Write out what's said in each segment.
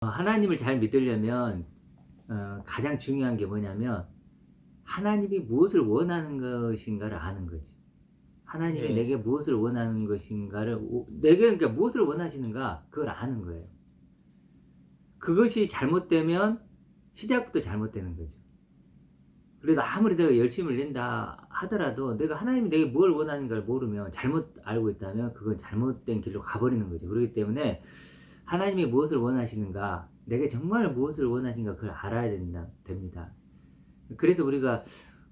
하나님을 잘 믿으려면 가장 중요한 게 뭐냐면 하나님이 무엇을 원하는 것인가를 아는 거지. 하나님이 예. 내게 무엇을 원하는 것인가를 내게 그러니까 무엇을 원하시는가 그걸 아는 거예요. 그것이 잘못되면 시작부터 잘못되는 거죠. 그래도 아무리 내가 열심을 낸다 하더라도 내가 하나님이 내게 뭘 원하는가를 모르면 잘못 알고 있다면 그건 잘못된 길로 가버리는 거죠. 그렇기 때문에 하나님이 무엇을 원하시는가, 내게 정말 무엇을 원하시는가 그걸 알아야 됩니다. 그래서 우리가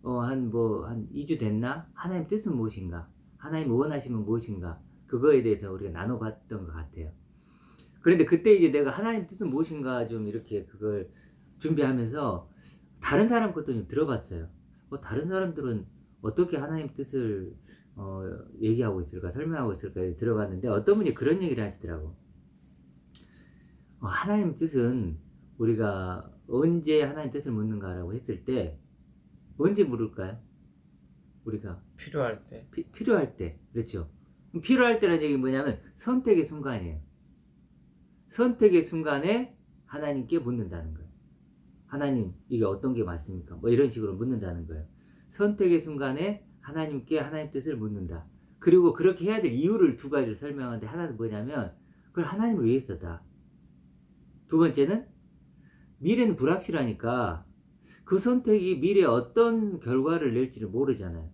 한 2주 됐나? 하나님 뜻은 무엇인가? 하나님 원하시면 무엇인가? 그거에 대해서 우리가 나눠봤던 것 같아요. 그런데 그때 이제 내가 하나님 뜻은 무엇인가 좀 이렇게 그걸 준비하면서 다른 사람 것도 좀 들어봤어요. 다른 사람들은 어떻게 하나님 뜻을 얘기하고 있을까, 설명하고 있을까 들어봤는데 어떤 분이 그런 얘기를 하시더라고. 하나님 뜻은 우리가 언제 하나님 뜻을 묻는가라고 했을 때 언제 물을까요? 우리가 필요할 때. 필요할 때. 그렇죠. 필요할 때라는 얘기는 뭐냐면 선택의 순간이에요. 선택의 순간에 하나님께 묻는다는 거예요. 하나님, 이게 어떤 게 맞습니까? 뭐 이런 식으로 묻는다는 거예요. 선택의 순간에 하나님께 하나님 뜻을 묻는다. 그리고 그렇게 해야 될 이유를 두 가지를 설명하는데, 하나는 뭐냐면 그걸 하나님을 위해서다. 두 번째는 미래는 불확실하니까 그 선택이 미래에 어떤 결과를 낼지를 모르잖아요.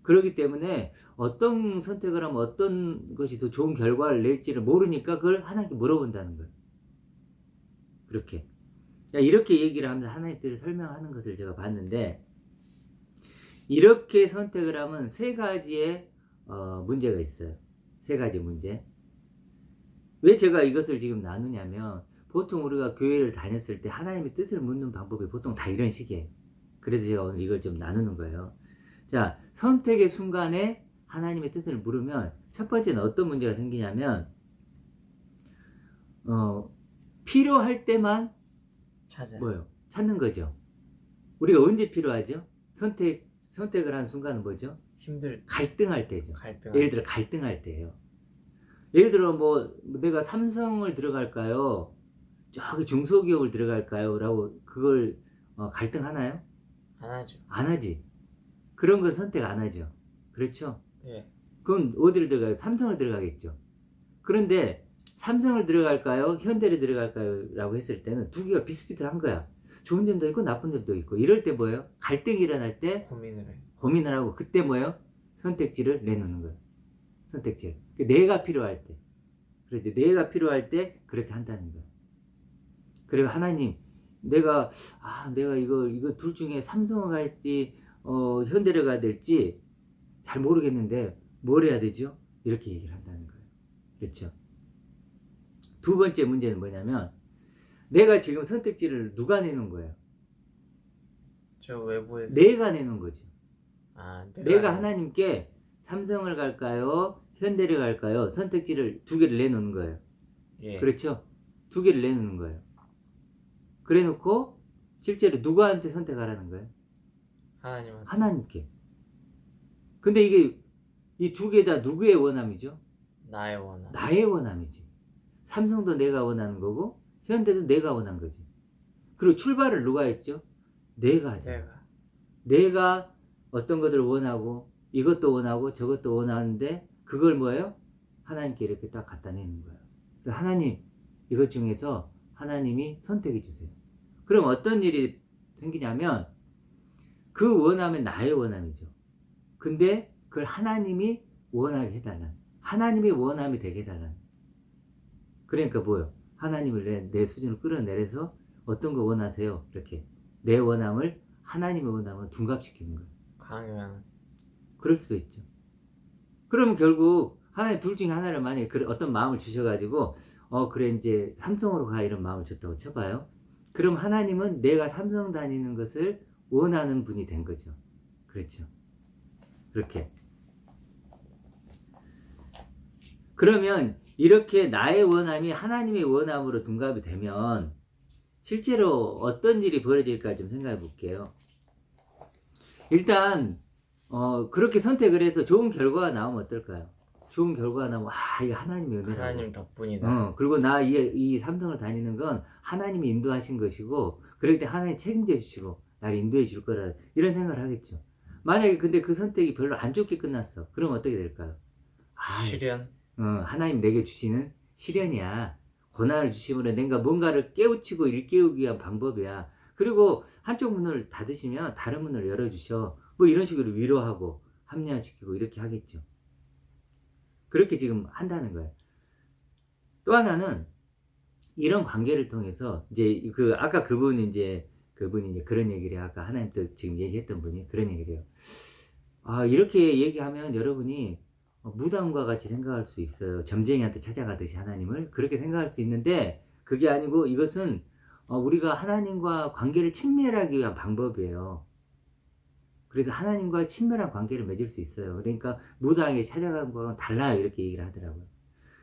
그렇기 때문에 어떤 선택을 하면 어떤 것이 더 좋은 결과를 낼지를 모르니까 그걸 하나님께 물어본다는 거예요. 그렇게. 이렇게 얘기를 하면서 하나님 뜻을 설명하는 것을 제가 봤는데, 이렇게 선택을 하면 세 가지의 문제가 있어요. 세 가지 문제. 왜 제가 이것을 지금 나누냐면, 보통 우리가 교회를 다녔을 때 하나님의 뜻을 묻는 방법이 보통 다 이런 식이에요. 그래서 제가 오늘 이걸 좀 나누는 거예요. 자, 선택의 순간에 하나님의 뜻을 물으면 첫 번째는 어떤 문제가 생기냐면, 필요할 때만 찾는 거죠. 우리가 언제 필요하죠? 선택을 한 순간은 뭐죠? 갈등할 때죠. 예를 들어 갈등할 때예요. 예를 들어 내가 삼성을 들어갈까요? 저기 중소기업을 들어갈까요? 라고 그걸 갈등하나요? 안 하죠. 안 하지. 그런 건 선택 안 하죠. 그렇죠? 예. 그럼 어디를 들어가요? 삼성을 들어가겠죠. 그런데 삼성을 들어갈까요? 현대를 들어갈까요? 라고 했을 때는 두 개가 비슷비슷한 거야. 좋은 점도 있고 나쁜 점도 있고. 이럴 때 뭐예요? 갈등이 일어날 때 고민을 하고, 그때 뭐예요? 선택지를 내놓는 거예요. 선택지. 내가 필요할 때. 그래서 내가 필요할 때 그렇게 한다는 거예요. 그리고 하나님, 내가 이거 둘 중에 삼성을 갈지 현대를 가야 될지 잘 모르겠는데 뭘 해야 되죠? 이렇게 얘기를 한다는 거예요. 그렇죠? 두 번째 문제는 뭐냐면, 내가 지금 선택지를 누가 내놓은 거예요? 저 외부에서. 내가 내놓은 거지. 내가 내가 하나님께 삼성을 갈까요? 현대를 갈까요? 선택지를 두 개를 내놓는 거예요. 예. 그렇죠? 두 개를 내놓는 거예요. 그래 놓고 실제로 누구한테 선택하라는 거예요? 하나님께. 근데 이게 이 두 개 다 누구의 원함이죠? 나의 원함. 나의 원함이지. 삼성도 내가 원하는 거고 현대도 내가 원한 거지. 그리고 출발을 누가 했죠? 내가 하죠. 내가 어떤 것들을 원하고 이것도 원하고 저것도 원하는데 그걸 뭐예요? 하나님께 이렇게 딱 갖다 내는 거예요. 하나님, 이것 중에서 하나님이 선택해 주세요. 그럼 어떤 일이 생기냐면, 그 원함은 나의 원함이죠. 근데 그걸 하나님이 원하게 해달라는, 하나님의 원함이 되게 해달라는. 그러니까 뭐예요? 하나님을 내 수준을 끌어내려서 어떤 거 원하세요? 이렇게 내 원함을 하나님의 원함으로 둔갑시키는 거예요. 강요하는. 그럴 수도 있죠. 그러면 결국 하나님 둘 중에 하나를 만약에 어떤 마음을 주셔가지고 그래 이제 삼성으로 가 이런 마음을 줬다고 쳐봐요. 그럼 하나님은 내가 삼성 다니는 것을 원하는 분이 된 거죠. 그렇죠. 그렇게. 그러면 이렇게 나의 원함이 하나님의 원함으로 둔갑이 되면 실제로 어떤 일이 벌어질까 좀 생각해 볼게요. 일단 그렇게 선택을 해서 좋은 결과가 나오면 어떨까요? 좋은 결과가 나면 이게 하나님의 은혜라고. 하나님 덕분이다. 그리고 나 이 삼성을 다니는 건 하나님이 인도하신 것이고, 그럴 때 하나님 책임져 주시고 나를 인도해 줄 거라, 이런 생각을 하겠죠. 만약에 근데 그 선택이 별로 안 좋게 끝났어. 그럼 어떻게 될까요? 시련. 하나님 내게 주시는 시련이야. 고난을 주심으로 내가 뭔가를 깨우치고 일깨우기 위한 방법이야. 그리고 한쪽 문을 닫으시면 다른 문을 열어주셔. 뭐 이런 식으로 위로하고 합리화시키고 이렇게 하겠죠. 그렇게 지금 한다는 거예요. 또 하나는 이런 관계를 통해서 이제 아까 그분이 이제 그런 얘기를 해요. 아까 하나님 또 지금 얘기했던 분이 그런 얘기를 해요. 이렇게 얘기하면 여러분이 무당과 같이 생각할 수 있어요. 점쟁이한테 찾아가듯이 하나님을 그렇게 생각할 수 있는데, 그게 아니고 이것은 우리가 하나님과 관계를 친밀하기 위한 방법이에요. 그래서 하나님과 친밀한 관계를 맺을 수 있어요. 그러니까 무당에게 찾아가는 거랑 달라요. 이렇게 얘기를 하더라고요.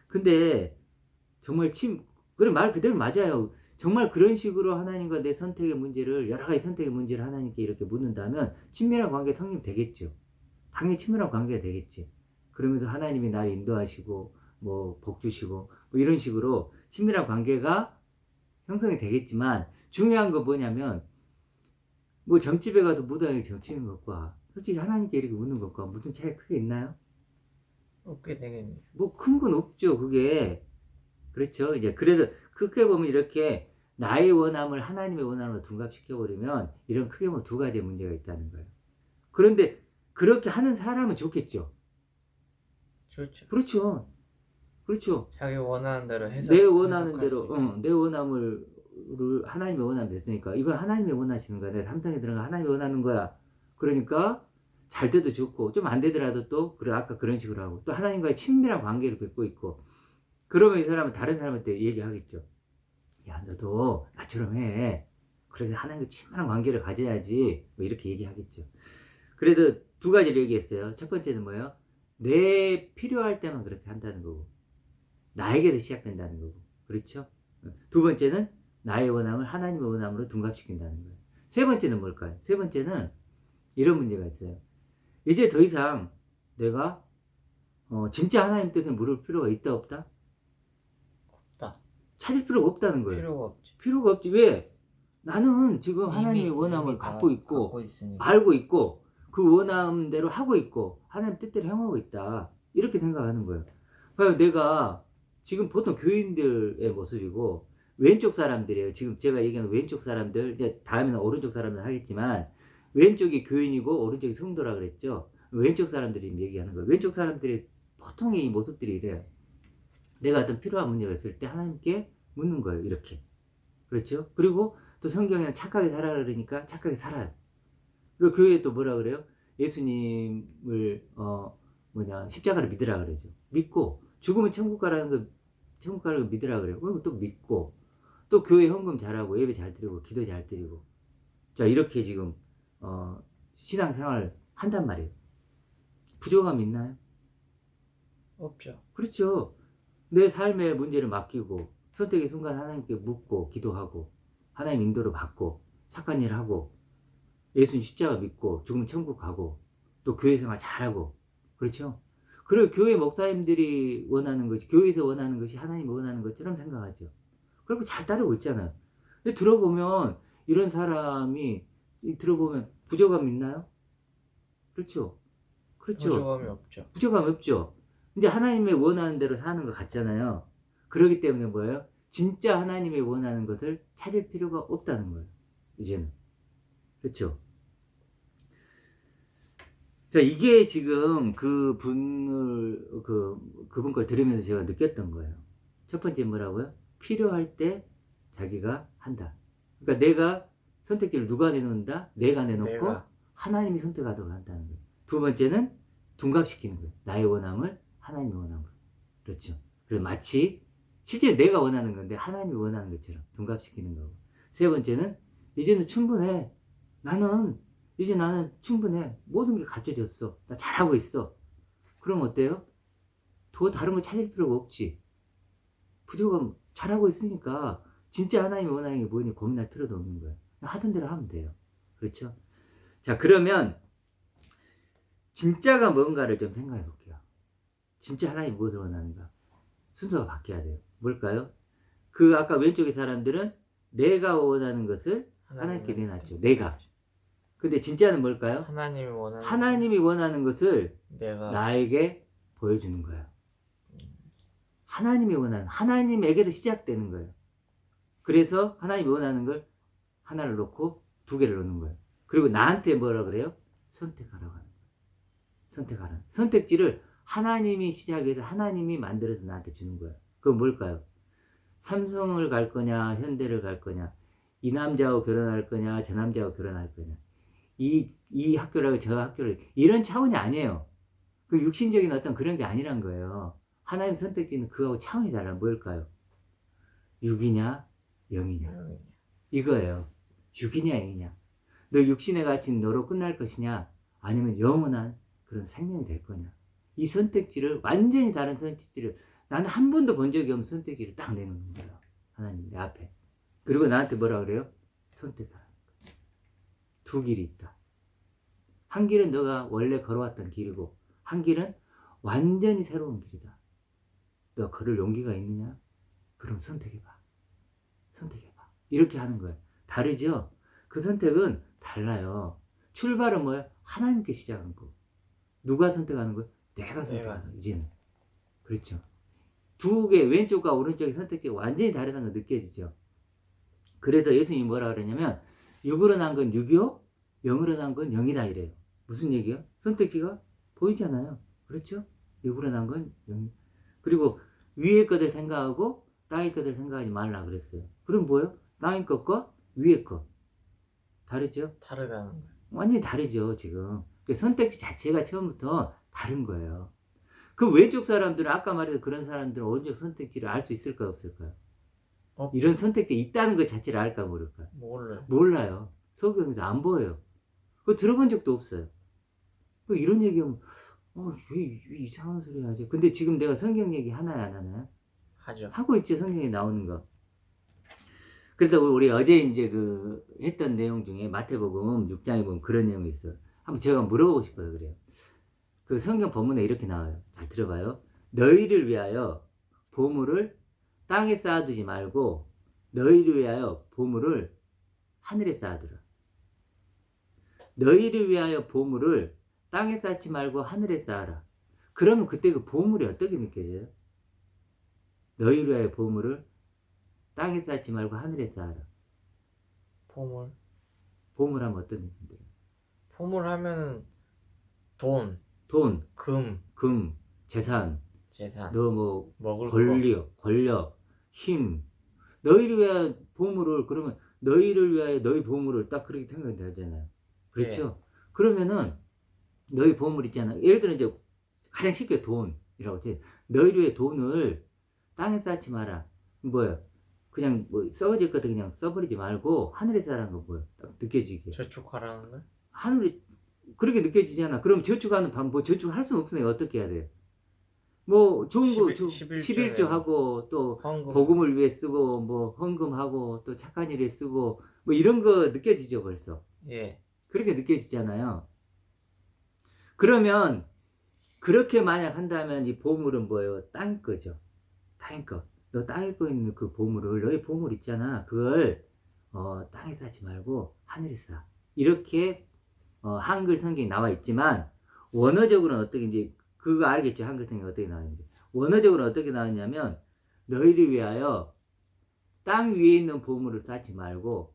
근데 정말 그래, 말 그대로 맞아요. 정말 그런 식으로 하나님과 내 선택의 문제를, 여러 가지 선택의 문제를 하나님께 이렇게 묻는다면 친밀한 관계 성립되겠죠. 당연히 친밀한 관계가 되겠지. 그러면서 하나님이 나를 인도하시고 뭐 복 주시고 뭐 이런 식으로 친밀한 관계가 형성이 되겠지만, 중요한 건 뭐냐면, 뭐 점집에 가도 무당에게 점치는 것과 솔직히 하나님께 이렇게 묻는 것과 무슨 차이가 크게 있나요? 없게 되겠네요. 뭐 큰 건 없죠. 그게. 그렇죠. 이제 그래서 크게 보면 이렇게 나의 원함을 하나님의 원함으로 둔갑시켜버리면 이런 크게 보면 두 가지의 문제가 있다는 거예요. 그런데 그렇게 하는 사람은 좋겠죠. 좋죠. 그렇죠. 그렇죠. 자기 원하는 대로 내 원하는 해석할 대로, 수 있어요. 내 원함을 하나님의 원함이 됐으니까 이건 하나님이 원하시는 거야. 내가 삼성에 들어가 하나님이 원하는 거야. 그러니까 잘 때도 좋고 좀 안 되더라도 또 그래, 아까 그런 식으로 하고 또 하나님과의 친밀한 관계를 맺고 있고, 그러면 이 사람은 다른 사람한테 얘기하겠죠. 야, 너도 나처럼 해. 그래도 하나님과 친밀한 관계를 가져야지. 뭐 이렇게 얘기하겠죠. 그래도 두 가지를 얘기했어요. 첫 번째는 뭐예요? 내 필요할 때만 그렇게 한다는 거고, 나에게서 시작된다는 거고. 그렇죠? 두 번째는 나의 원함을 하나님의 원함으로 둔갑시킨다는 거예요. 세 번째는 뭘까요? 세 번째는 이런 문제가 있어요. 이제 더 이상 내가 진짜 하나님 뜻을 물을 필요가 있다 없다? 없다. 찾을 필요가 없다는 거예요. 필요가 없지. 필요가 없지. 왜? 나는 지금 하나님의 원함을 이미 다 갖고 있고 갖고 있으니까. 알고 있고 그 원함대로 하고 있고 하나님 뜻대로 행하고 있다. 이렇게 생각하는 거예요. 그러니까 내가 지금 보통 교인들의 모습이고, 왼쪽 사람들이에요. 지금 제가 얘기하는 왼쪽 사람들, 이제 다음에는 오른쪽 사람들 하겠지만, 왼쪽이 교인이고 오른쪽이 성도라 그랬죠. 왼쪽 사람들이 얘기하는 거예요. 왼쪽 사람들의 보통의 모습들이 이래요. 내가 어떤 필요한 문제가 있을 때 하나님께 묻는 거예요. 이렇게. 그렇죠? 그리고 또 성경에는 착하게 살아라 그러니까 착하게 살아요. 그리고 교회에 또 뭐라 그래요? 예수님을 십자가를 믿으라 그러죠. 믿고 죽으면 천국 가라는 거 믿으라 그래요. 그리고 또 믿고 또 교회 헌금 잘하고 예배 잘 드리고 기도 잘 드리고, 자 이렇게 지금 신앙생활을 한단 말이에요. 부족함이 있나요? 없죠. 그렇죠. 내 삶의 문제를 맡기고 선택의 순간 하나님께 묻고 기도하고 하나님 인도를 받고 착한 일 하고 예수님 십자가 믿고 죽으면 천국 가고 또 교회 생활 잘하고, 그렇죠? 그리고 교회 목사님들이 원하는 것이, 교회에서 원하는 것이 하나님이 원하는 것처럼 생각하죠. 그리고 잘 따르고 있잖아요. 근데 들어보면 이런 사람이 들어보면 부족함이 있나요? 그렇죠. 그렇죠. 부족함이 없죠. 부족함이 없죠. 이제 하나님의 원하는 대로 사는 것 같잖아요. 그렇기 때문에 뭐예요? 진짜 하나님의 원하는 것을 찾을 필요가 없다는 거예요. 이제는. 그렇죠. 자, 이게 지금 그분 걸 들으면서 제가 느꼈던 거예요. 첫 번째 뭐라고요? 필요할 때 자기가 한다. 그러니까 내가 선택지를 누가 내놓는다? 내가 내놓고 내가. 하나님이 선택하도록 한다는 거예요. 두 번째는 둔갑시키는 거예요. 나의 원함을 하나님의 원함으로. 그렇죠. 그래서 마치 실제 내가 원하는 건데 하나님이 원하는 것처럼 둔갑시키는 거고. 세 번째는 이제는 충분해. 이제 나는 충분해. 모든 게 갖춰졌어. 나 잘하고 있어. 그럼 어때요? 더 다른 걸 찾을 필요가 없지. 부족함 잘하고 있으니까 진짜 하나님이 원하는 게 뭐니 고민할 필요도 없는 거예요. 하던 대로 하면 돼요. 그렇죠? 자, 그러면 진짜가 뭔가를 좀 생각해 볼게요. 진짜 하나님 무엇을 원하는가? 순서가 바뀌어야 돼요. 뭘까요? 그 아까 왼쪽의 사람들은 내가 원하는 것을 하나님께 내놨죠. 내가. 근데 진짜는 뭘까요? 하나님이 원하는 것을 내가 나에게 보여주는 거예요. 하나님이 원하는, 하나님에게서 시작되는 거예요. 그래서 하나님이 원하는 걸 하나를 놓고 두 개를 놓는 거예요. 그리고 나한테 뭐라 그래요? 선택하라고 하는 거예요. 선택하라. 선택지를 하나님이 시작해서 하나님이 만들어서 나한테 주는 거예요. 그건 뭘까요? 삼성을 갈 거냐, 현대를 갈 거냐, 이 남자하고 결혼할 거냐, 저 남자하고 결혼할 거냐, 이 학교라고 저 학교를, 이런 차원이 아니에요. 그 육신적인 어떤 그런 게 아니란 거예요. 하나님 선택지는 그거하고 차원이 달라. 뭘까요? 육이냐, 영이냐. 이거예요. 육이냐, 영이냐. 너 육신의 가치는 너로 끝날 것이냐, 아니면 영원한 그런 생명이 될 거냐. 이 선택지를, 완전히 다른 선택지를, 나는 한 번도 본 적이 없는 선택지를 딱 내놓는 거예요. 하나님 내 앞에. 그리고 나한테 뭐라 그래요? 선택하라. 두 길이 있다. 한 길은 너가 원래 걸어왔던 길이고, 한 길은 완전히 새로운 길이다. 너 걸을 용기가 있느냐? 그럼 선택해봐. 선택해봐. 이렇게 하는 거예요. 다르죠? 그 선택은 달라요. 출발은 뭐예요? 하나님께 시작한 거. 누가 선택하는 거예요? 내가 선택하는 거예요. 이제는. 그렇죠. 두 개, 왼쪽과 오른쪽의 선택지가 완전히 다르다는 거 느껴지죠? 그래서 예수님이 뭐라 그러냐면, 육으로 난 건 육이요, 영으로 난 건 영이다 이래요. 무슨 얘기요? 선택지가 보이잖아요. 그렇죠? 육으로 난 건 영. 그리고 위의 것들 생각하고 땅의 것들 생각하지 말라 그랬어요. 그럼 뭐예요? 땅의 것과 위의 것. 다르죠? 다르다는 거예요. 완전히 다르죠, 지금. 그 선택지 자체가 처음부터 다른 거예요. 그 왼쪽 사람들은, 아까 말해서 그런 사람들은 오른쪽 선택지를 알 수 있을까요, 없을까요? 이런 선택지 있다는 것 자체를 알까, 모를까요? 몰라요. 성경에서 안 보여요. 그거 들어본 적도 없어요. 이런 얘기하면, 왜 이상한 소리 하지? 근데 지금 내가 성경 얘기 하나요, 안 하나요? 하죠. 하고 있죠, 성경에 나오는 거. 그래서 우리 어제 이제 했던 내용 중에 마태복음 6장에 보면 그런 내용이 있어요. 한번 제가 물어보고 싶어서 그래요. 그 성경 본문에 이렇게 나와요. 잘 들어봐요. 너희를 위하여 보물을 땅에 쌓아두지 말고 너희를 위하여 보물을 하늘에 쌓아두라. 너희를 위하여 보물을 땅에 쌓지 말고 하늘에 쌓아라. 그러면 그때 그 보물이 어떻게 느껴져요? 너희를 위하여 보물을 땅에 쌓지 말고 하늘에 쌓아라. 보물 하면 어떤 느낌 들어요? 보물 하면 돈, 금, 재산, 너 뭐 먹을 권력, 힘. 너희를 위하여 보물을, 그러면 너희를 위하여 너희 보물을 딱 그렇게 생각이 되잖아요. 그렇죠? 네. 그러면은 너희 보물 있잖아. 예를 들어 이제 가장 쉽게 돈이라고 했지. 너희를 위해 돈을 땅에 쌓지 마라. 뭐야? 그냥 뭐 썩어질 것도 그냥 써버리지 말고 하늘에 쌓으라는 거 뭐야? 딱 느껴지게. 저축하라는 거야? 하늘에 그렇게 느껴지잖아. 그럼 저축하는 방법, 저축할 수는 없으니까 어떻게 해야 돼요? 뭐 좋은 거 11조 하고 또 헌금. 복음을 위해 쓰고 뭐 헌금하고 또 착한 일에 쓰고 뭐 이런 거 느껴지죠 벌써. 예. 그렇게 느껴지잖아요. 그러면 그렇게 만약 한다면 이 보물은 뭐예요? 땅의 거죠. 땅의 거. 너 땅에 거 있는 그 보물을, 너의 보물 있잖아. 그걸 땅에 쌓지 말고 하늘에 쌓아. 이렇게 한글 성경이 나와 있지만 원어적으로는 어떻게, 이제 그거 알겠죠? 한글 성경이 어떻게 나왔는지. 원어적으로는 어떻게 나왔냐면 너희를 위하여 땅 위에 있는 보물을 쌓지 말고,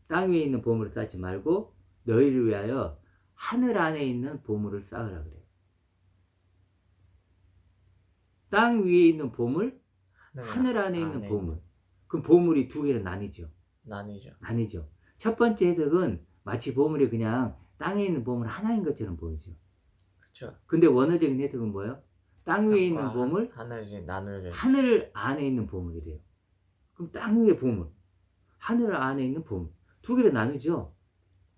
땅 위에 있는 보물을 쌓지 말고 너희를 위하여 하늘 안에 있는 보물을 쌓으라 그래요. 땅 위에 있는 보물, 하늘 안에 있는 보물. 그럼 보물이 두 개로 나뉘죠. 첫 번째 해석은 마치 보물이 그냥 땅에 있는 보물 하나인 것처럼 보이죠. 그렇죠. 근데 원어적인 해석은 뭐예요? 땅 위에 있는 보물, 하늘 안에 있는 보물이래요. 그럼 땅 위에 보물, 하늘 안에 있는 보물. 두 개로 나누죠.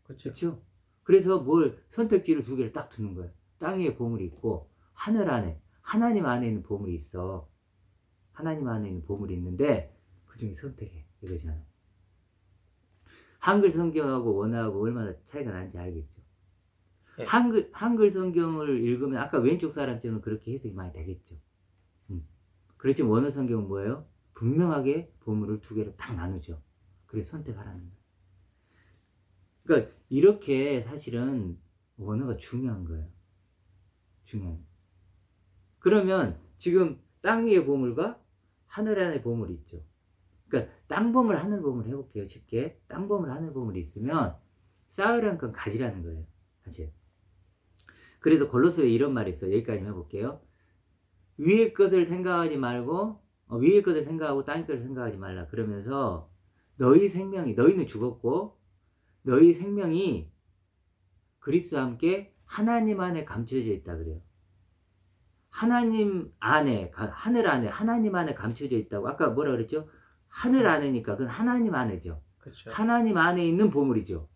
그렇죠. 그래서 선택지를 두 개를 딱 두는 거예요. 땅 위에 보물이 있고 하늘 안에, 하나님 안에 있는 보물이 있어. 하나님 안에 있는 보물이 있는데 그 중에 선택해. 이러잖아요. 한글 성경하고 원어하고 얼마나 차이가 나는지 알겠죠. 예. 한글 성경을 읽으면 아까 왼쪽 사람처럼 그렇게 해석이 많이 되겠죠. 그렇지만 원어 성경은 뭐예요? 분명하게 보물을 두 개로 딱 나누죠. 그래서 선택하라는 거예요. 그러니까 이렇게 사실은 원어가 중요한 거예요. 중요해요. 그러면 지금 땅 위의 보물과 하늘 안의 보물이 있죠. 그러니까 땅 보물, 하늘 보물 해볼게요. 쉽게. 땅 보물, 하늘 보물이 있으면 쌓으라는 건 가지라는 거예요. 사실. 그래도 골로새에 이런 말이 있어요. 여기까지 해볼게요. 위의 것을 생각하지 말고 위의 것을 생각하고 땅의 것을 생각하지 말라. 그러면서 너희 생명이, 너희는 죽었고 너희 생명이 그리스도와 함께 하나님 안에 감춰져 있다 그래요. 하나님 안에, 하늘 안에, 하나님 안에 감춰져 있다고. 아까 뭐라 그랬죠? 하늘 안에니까 그건 하나님 안에죠. 그쵸. 하나님 안에 있는 보물이죠.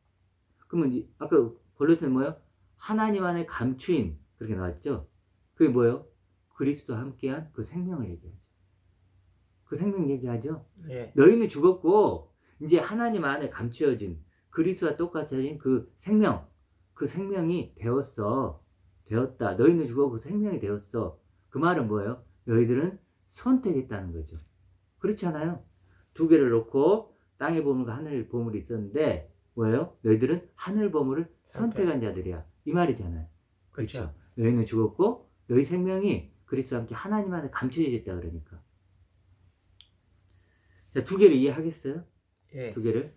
그러면 아까 골로새는 뭐예요? 하나님 안에 감추인, 그렇게 나왔죠? 그게 뭐예요? 그리스도와 함께한 그 생명을 얘기하죠. 그 생명 얘기하죠? 예. 너희는 죽었고 이제 하나님 안에 감추어진 그리스도와 똑같아진 그 생명, 그 생명이 되었다. 너희는 죽었고 그 생명이 되었어. 그 말은 뭐예요? 너희들은 선택했다는 거죠. 그렇지 않아요? 두 개를 놓고 땅의 보물과 하늘 보물이 있었는데 뭐예요? 너희들은 하늘 보물을 선택한 자들이야. 이 말이잖아요. 그렇죠? 너희는 죽었고 너희 생명이 그리스도와 함께 하나님 안에 감춰져 있다 그러니까. 자, 두 개를 이해하겠어요? 예. 두 개를.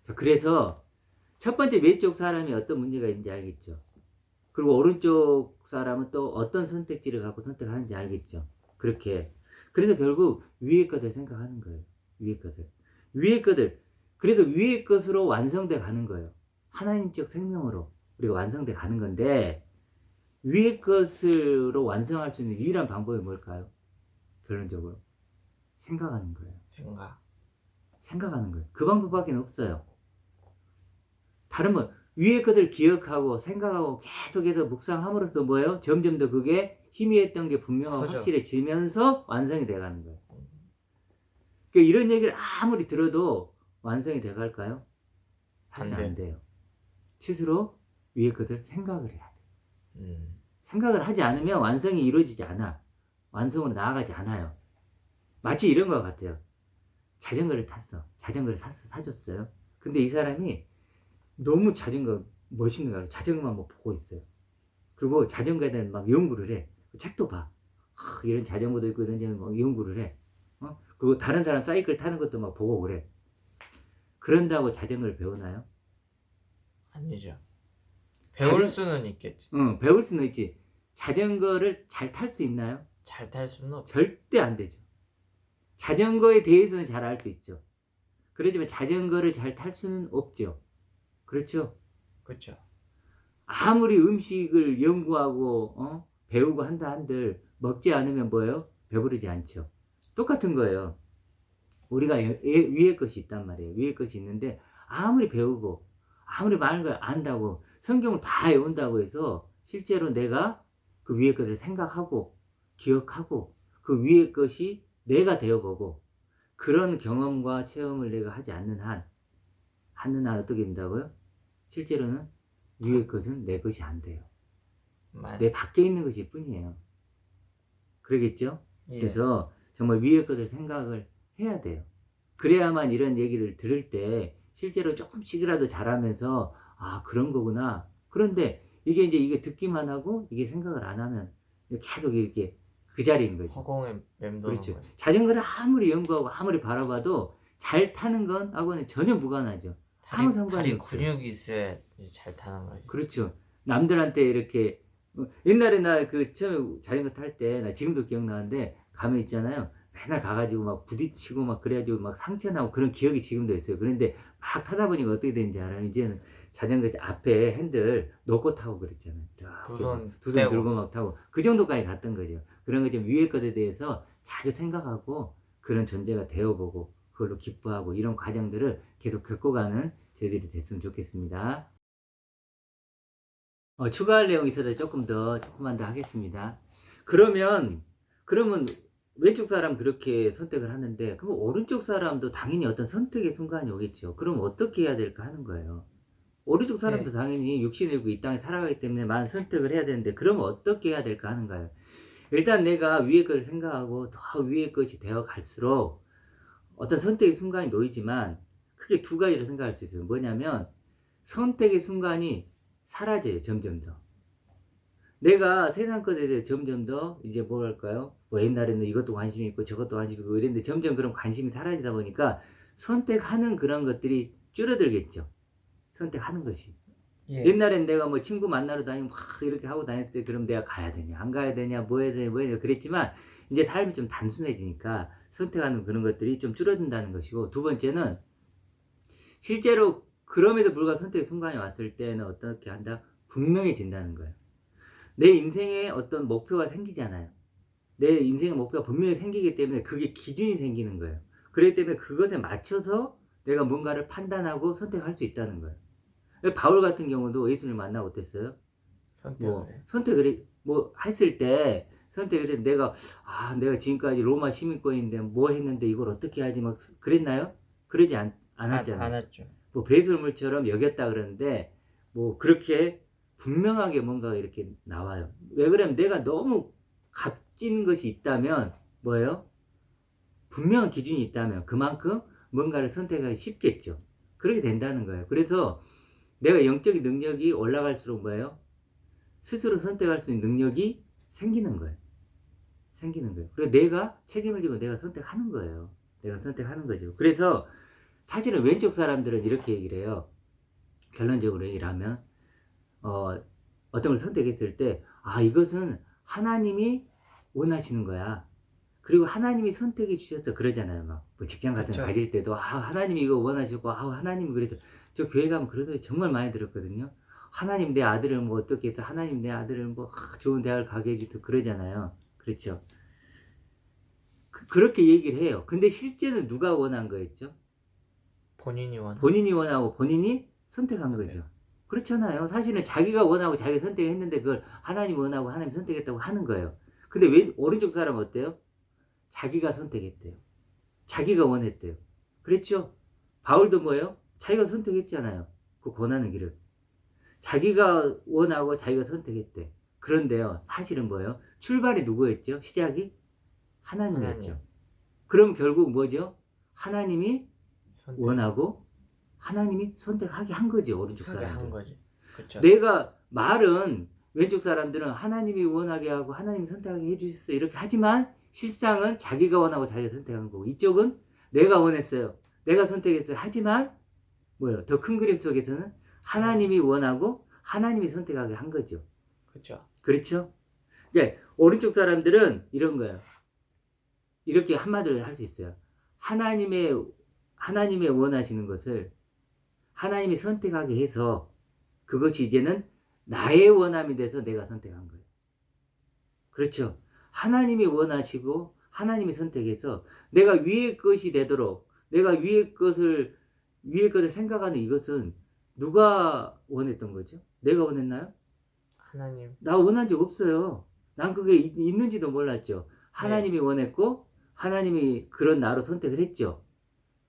자, 그래서 첫 번째 왼쪽 사람이 어떤 문제가 있는지 알겠죠? 그리고 오른쪽 사람은 또 어떤 선택지를 갖고 선택하는지 알겠죠? 그렇게. 그래서 결국 위의 것을 생각하는 거예요. 위의 것을. 위의 것을. 그래서 위의 것으로 완성돼 가는 거예요. 하나님적 생명으로 우리가 완성돼 가는 건데 위의 것으로 완성할 수 있는 유일한 방법이 뭘까요? 결론적으로. 생각하는 거예요. 생각하는 거예요. 그 방법밖에 없어요. 다른 건 위의 것을 기억하고 생각하고 계속해서 묵상함으로써 뭐예요? 점점 더 그게 희미했던 게 분명하고 확실해지면서 완성이 돼가는 거예요. 그러니까 이런 얘기를 아무리 들어도 완성이 돼갈까요? 사실 안 돼요. 스스로 위의 것을 생각을 해야 돼요. 생각을 하지 않으면 완성이 이루어지지 않아. 완성으로 나아가지 않아요. 마치 이런 것 같아요. 자전거를 탔어. 자전거를 사줬어요. 근데 이 사람이 너무 자전거 멋있는 거야. 자전거만 뭐 보고 있어요. 그리고 자전거에 대한 막 연구를 해. 책도 봐. 이런 자전거도 있고 이런 데는 막 연구를 해. 그리고 다른 사람 사이클 타는 것도 막 보고 그래. 그런다고 자전거를 배우나요? 아니죠. 배울 수는 있겠지. 응, 배울 수는 있지. 자전거를 잘 탈 수 있나요? 잘 탈 수는 없죠. 절대 안 되죠. 자전거에 대해서는 잘 알 수 있죠. 그렇지만 자전거를 잘 탈 수는 없죠. 그렇죠? 그렇죠. 아무리 음식을 연구하고 배우고 한다 한들 먹지 않으면 뭐예요? 배부르지 않죠. 똑같은 거예요. 우리가 위의 것이 있단 말이에요. 위의 것이 있는데 아무리 배우고 아무리 많은 걸 안다고 성경을 다 외운다고 해서 실제로 내가 그 위의 것을 생각하고 기억하고 그 위의 것이 내가 되어보고 그런 경험과 체험을 내가 하지 않는 한 어떻게 된다고요? 실제로는 위의 것은 내 것이 안 돼요. 내 밖에 있는 것일 뿐이에요. 그러겠죠? 예. 그래서 정말 위의 것을 생각을 해야 돼요. 그래야만 이런 얘기를 들을 때 실제로 조금씩이라도 잘하면서 그런 거구나. 그런데 이게 듣기만 하고 이게 생각을 안 하면 계속 이렇게 그 자리인 거죠. 허공에 맴도는 그렇죠. 거죠. 자전거를 아무리 연구하고 아무리 바라봐도 잘 타는 건 하고는 전혀 무관하죠. 아무 상관이 다리 없어요. 근육이 있어야 잘 타는 거죠. 그렇죠. 남들한테 이렇게 옛날에 나 그 처음에 자전거 탈 때 나 지금도 기억나는데 가면 있잖아요. 맨날 가가지고 막 부딪히고 막 그래가지고 막 상처 나고 그런 기억이 지금도 있어요. 그런데 막 타다 보니까 어떻게 되는지 알아요? 이제는 자전거 앞에 핸들 놓고 타고 그랬잖아요. 두 손 들고 막 타고 그 정도까지 갔던 거죠. 그런 거 좀 위의 것에 대해서 자주 생각하고 그런 존재가 되어보고 그걸로 기뻐하고 이런 과정들을 계속 겪어가는 저희들이 됐으면 좋겠습니다. 추가할 내용이 있어서 조금만 더 하겠습니다. 그러면 왼쪽 사람 그렇게 선택을 하는데 그럼 오른쪽 사람도 당연히 어떤 선택의 순간이 오겠죠. 그럼 어떻게 해야 될까 하는 거예요. 오른쪽 사람도 네. 당연히 육신을 입고 이 땅에 살아가기 때문에 많은 선택을 해야 되는데, 그러면 어떻게 해야 될까 하는 거예요. 일단 내가 위의 것을 생각하고 더 위의 것이 되어 갈수록 어떤 선택의 순간이 놓이지만, 크게 두 가지를 생각할 수 있어요. 뭐냐면 선택의 순간이 사라져요. 점점 더. 내가 세상 것에 대해 점점 더 이제 뭐랄까요? 뭐 옛날에는 이것도 관심이 있고 저것도 관심이 있고 이랬는데, 점점 그런 관심이 사라지다 보니까 선택하는 그런 것들이 줄어들겠죠. 선택하는 것이. 예. 옛날엔 내가 뭐 친구 만나러 다니면 막 이렇게 하고 다녔어요. 그럼 내가 가야 되냐, 안 가야 되냐, 뭐 해야 되냐, 뭐 해야 되냐 그랬지만, 이제 삶이 좀 단순해지니까 선택하는 그런 것들이 좀 줄어든다는 것이고, 두 번째는 실제로 그럼에도 불구하고 선택의 순간이 왔을 때는 어떻게 한다? 분명해진다는 거예요. 내 인생에 어떤 목표가 생기잖아요. 내 인생의 목표가 분명히 생기기 때문에 그게 기준이 생기는 거예요. 그렇기 때문에 그것에 맞춰서 내가 뭔가를 판단하고 선택할 수 있다는 거예요. 바울 같은 경우도 예수님을 만나고 어땠어요? 뭐 선택을. 선택을 뭐 했을 때, 선택을 했 내가 지금까지 로마 시민권인데 뭐 했는데 이걸 어떻게 하지 막 그랬나요? 그러지 않았잖아요. 안 왔죠. 뭐 배설물처럼 여겼다 그러는데, 뭐 그렇게 분명하게 뭔가 이렇게 나와요. 왜 그러면 내가 너무 값진 것이 있다면, 뭐예요? 분명한 기준이 있다면 그만큼 뭔가를 선택하기 쉽겠죠. 그렇게 된다는 거예요. 그래서 내가 영적인 능력이 올라갈수록 뭐예요? 스스로 선택할 수 있는 능력이 생기는 거예요. 생기는 거예요. 그래서 내가 책임을 지고 내가 선택하는 거예요. 내가 선택하는 거죠. 그래서 사실은 왼쪽 사람들은 이렇게 얘기를 해요. 결론적으로 얘기를 하면, 어떤 걸 선택했을 때, 이것은 하나님이 원하시는 거야. 그리고 하나님이 선택해 주셔서 그러잖아요. 막, 뭐 직장 같은 거 그쵸. 가질 때도, 하나님이 이거 원하시고, 하나님이 그래서, 저 교회 가면 그런 소리 정말 많이 들었거든요. 하나님 내 아들을 뭐 어떻게 해서, 하나님 내 아들을 뭐 좋은 대학을 가게 해주고 그러잖아요. 그렇죠. 그렇게 얘기를 해요. 근데 실제는 누가 원한 거였죠? 본인이 원한. 본인이 원하고 본인이 선택한 선택. 거죠. 그렇잖아요. 사실은 자기가 원하고 자기가 선택했는데 그걸 하나님 원하고 하나님 선택했다고 하는 거예요. 근데 왜 오른쪽 사람은 어때요? 자기가 선택했대요. 자기가 원했대요. 그랬죠? 바울도 뭐예요? 자기가 선택했잖아요. 그 고난의 길을. 자기가 원하고 자기가 선택했대. 그런데요, 사실은 뭐예요? 출발이 누구였죠? 시작이? 하나님이었죠. 하나님. 그럼 결국 뭐죠? 하나님이 선택. 원하고 하나님이 선택하게 한 거죠. 오른쪽 하게 한 사람들. 거지. 그쵸. 내가 말은, 왼쪽 사람들은 하나님이 원하게 하고 하나님이 선택하게 해주셨어요 이렇게 하지만, 실상은 자기가 원하고 자기가 선택한 거고, 이쪽은 내가 원했어요, 내가 선택했어요 하지만 뭐예요? 더 큰 그림 속에서는 하나님이 원하고 하나님이 선택하게 한 거죠. 그쵸. 그렇죠? 그러니까 오른쪽 사람들은 이런 거예요. 이렇게 한마디로 할 수 있어요. 하나님의 원하시는 것을 하나님이 선택하게 해서, 그것이 이제는 나의 원함이 돼서 내가 선택한 거예요. 그렇죠? 하나님이 원하시고 하나님이 선택해서 내가 위의 것이 되도록, 내가 위의 것을 생각하는 이것은 누가 원했던 거죠? 내가 원했나요? 하나님. 나 원한 적 없어요. 난 그게 있는지도 몰랐죠. 하나님이 원했고 하나님이 그런 나로 선택을 했죠.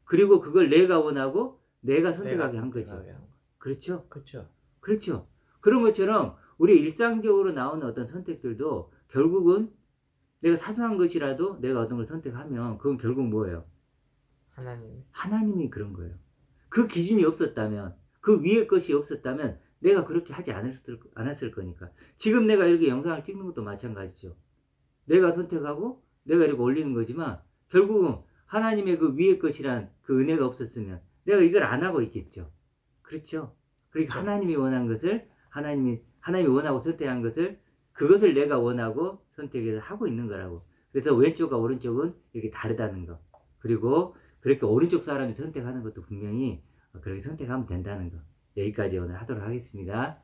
그리고 그걸 내가 원하고 내가 선택하게 한 거죠. 선택하게 한 거. 그렇죠? 그쵸. 그렇죠. 그런 것처럼 우리 일상적으로 나오는 어떤 선택들도 결국은 내가 사소한 것이라도 내가 어떤 걸 선택하면 그건 결국 뭐예요? 하나님. 하나님이 그런 거예요. 그 기준이 없었다면, 그 위의 것이 없었다면 내가 그렇게 하지 않았을 거니까. 지금 내가 이렇게 영상을 찍는 것도 마찬가지죠. 내가 선택하고 내가 이렇게 올리는 거지만, 결국은 하나님의 그 위의 것이란 그 은혜가 없었으면 내가 이걸 안 하고 있겠죠. 그렇죠? 그러니까 그렇죠. 하나님이 원한 것을, 하나님이 원하고 선택한 것을, 그것을 내가 원하고 선택해서 하고 있는 거라고. 그래서 왼쪽과 오른쪽은 이렇게 다르다는 거. 그리고 그렇게 오른쪽 사람이 선택하는 것도 분명히 그렇게 선택하면 된다는 거. 여기까지 오늘 하도록 하겠습니다.